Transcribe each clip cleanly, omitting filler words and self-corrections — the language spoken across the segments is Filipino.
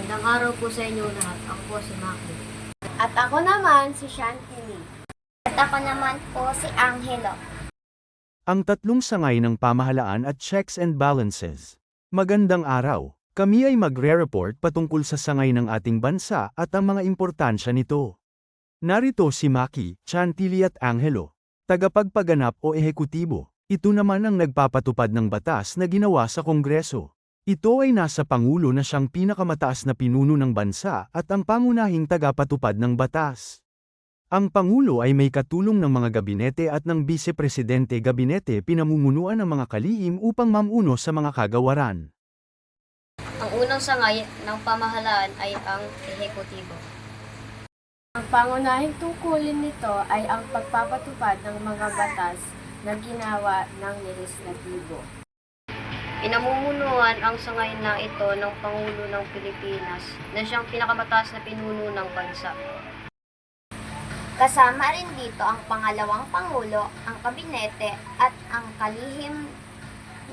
Magandang araw po sa inyo lahat. Ako po si Maki. At ako naman si Chantilly. At ako naman po si Angelo. Ang tatlong sangay ng pamahalaan at checks and balances. Magandang araw. Kami ay magre-report patungkol sa sangay ng ating bansa at ang mga importansya nito. Narito si Maki, Chantilly at Angelo, tagapagpaganap o ehekutibo. Ito naman ang nagpapatupad ng batas na ginawa sa Kongreso. Ito ay nasa Pangulo na siyang pinakamataas na pinuno ng bansa at ang pangunahing tagapatupad ng batas. Ang Pangulo ay may katulong ng mga gabinete at ng Bisepresidente Gabinete pinamumunuan ng mga kalihim upang mamuno sa mga kagawaran. Ang unang sangay ng pamahalaan ay ang ehekutibo. Ang pangunahing tungkulin nito ay ang pagpapatupad ng mga batas na ginawa ng lehislatibo. Pinamumunuan ang sangay na ito ng Pangulo ng Pilipinas na siyang pinakamataas na pinuno ng bansa. Kasama rin dito ang pangalawang Pangulo, ang Kabinete at ang kalihim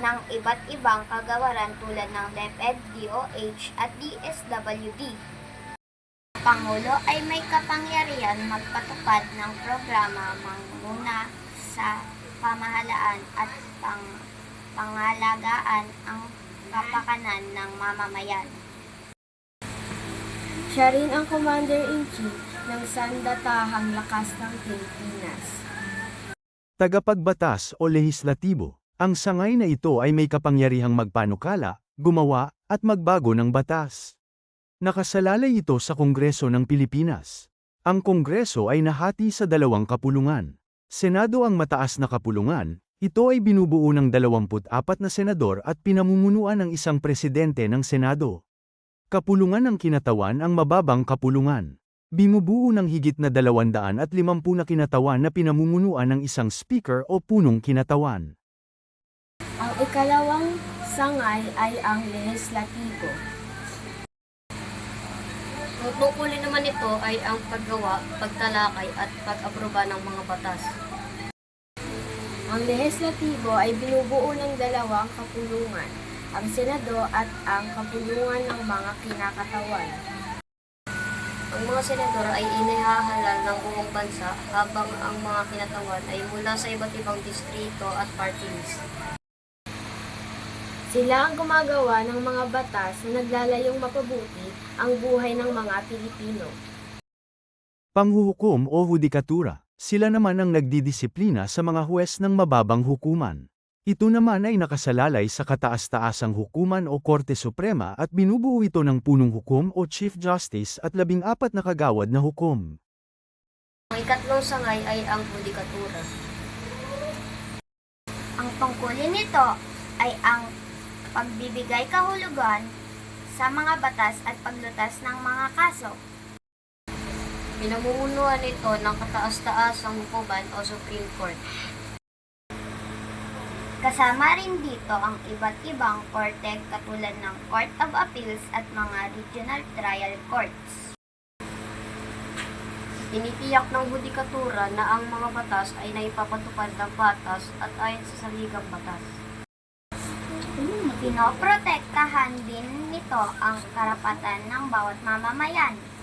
ng iba't ibang kagawaran tulad ng DepEd, DOH at DSWD. Pangulo ay may kapangyarihan magpatupad ng programa manguna sa pamahalaan at pangalagaan ang kapakanan ng mamamayan. Siya rin ang Commander-in-Chief ng Sandatahang Lakas ng Pilipinas. Tagapagbatas o lehislatibo. Ang sangay na ito ay may kapangyarihang magpanukala, gumawa, at magbago ng batas. Nakasalalay ito sa Kongreso ng Pilipinas. Ang Kongreso ay nahati sa dalawang kapulungan. Senado ang mataas na kapulungan, ito ay binubuo ng 24 na senador at pinamumunuan ng isang presidente ng Senado. Kapulungan ng kinatawan ang mababang kapulungan. Binubuo ng higit na 250 na kinatawan na pinamumunuan ng isang speaker o punong kinatawan. Ang ikalawang sangay ay ang lehislatibo. Ang tungkulin naman nito ay ang paggawa, pagtalakay at pag-aproba ng mga batas. Ang lehislatibo ay binubuo ng dalawang kapulungan, ang Senado at ang kapulungan ng mga kinakatawan. Ang mga senador ay inihahalal ng buong bansa habang ang mga kinatawan ay mula sa iba't ibang distrito at party list. Sila ang gumagawa ng mga batas na naglalayong mapabuti ang buhay ng mga Pilipino. Panghuhukom o hudikatura. Sila naman ang nagdidisiplina sa mga huwes ng mababang hukuman. Ito naman ay nakasalalay sa kataas-taasang hukuman o Korte Suprema at binubuo ito ng punong hukom o Chief Justice at 14 na kagawad na hukom. Ang ikatlong sangay ay ang hudikatura. Ang tungkulin nito ay ang pagbibigay kahulugan sa mga batas at paglutas ng mga kaso. Pinamumunuan ito ng kataas-taasang hukuman o Supreme Court. Kasama rin dito ang iba't ibang korte katulad ng Court of Appeals at mga regional trial courts. Tinitiyak ng hudikatura na ang mga batas ay naipapatupad ng batas at ayon sa saligang batas. Pinoprotektahan din nito ang karapatan ng bawat mamamayan.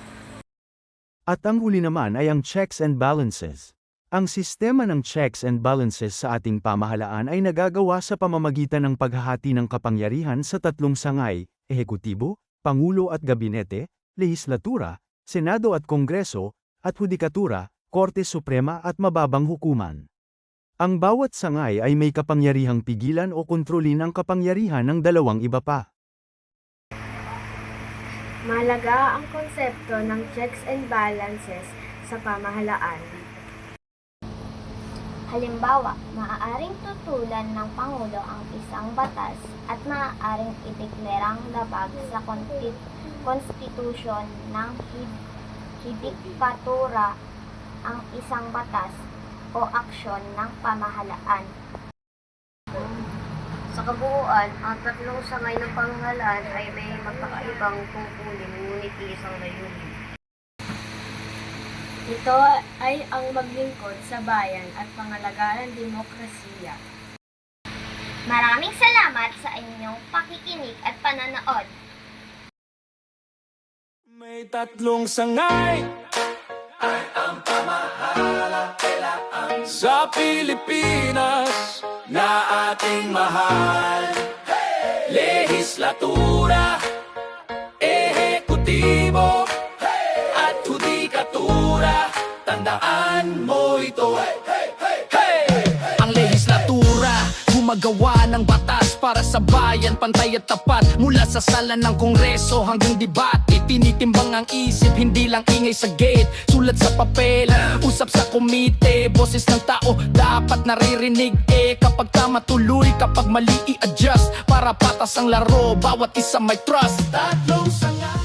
At ang huli naman ay ang checks and balances. Ang sistema ng checks and balances sa ating pamahalaan ay nagagawa sa pamamagitan ng paghahati ng kapangyarihan sa tatlong sangay, ehekutibo, pangulo at gabinete, lehislatura, senado at kongreso, at hudikatura, Korte Suprema at mababang hukuman. Ang bawat sangay ay may kapangyarihang pigilan o kontrolin ang kapangyarihan ng dalawang iba pa. Mahalaga ang konsepto ng checks and balances sa pamahalaan. Halimbawa, maaaring tutulan ng Pangulo ang isang batas at maaaring ideklarang labag sa konstitusyon ng hidikatura ang isang batas o aksyon ng pamahalaan. Sa kabuuan, ang tatlong sangay ng pamahalaan ay may magkakaibang tungkulin ngunit isang layunin. Ito ay ang maglingkod sa bayan at pangalagaan ng demokrasiya. Maraming salamat sa inyong pakikinig at pananood. May tatlong sangay ay ang pamahalaan sa Pilipinas na ating mahal. Lehislatura, ehekutibo, at hudikatura, tandaan mo ito. Ang lehislatura, gumagawa ng batas para sa bayan, pantay at tapat. Mula sa sala ng kongreso hanggang debate, tinitimbang ang isip, hindi lang ingay sa gate. Sulat sa papel, usap sa komite, boses ng tao dapat naririnig. Kapag tama tuloy, kapag mali i-adjust, para patas ang laro, bawat isa may trust. Tatlong sangay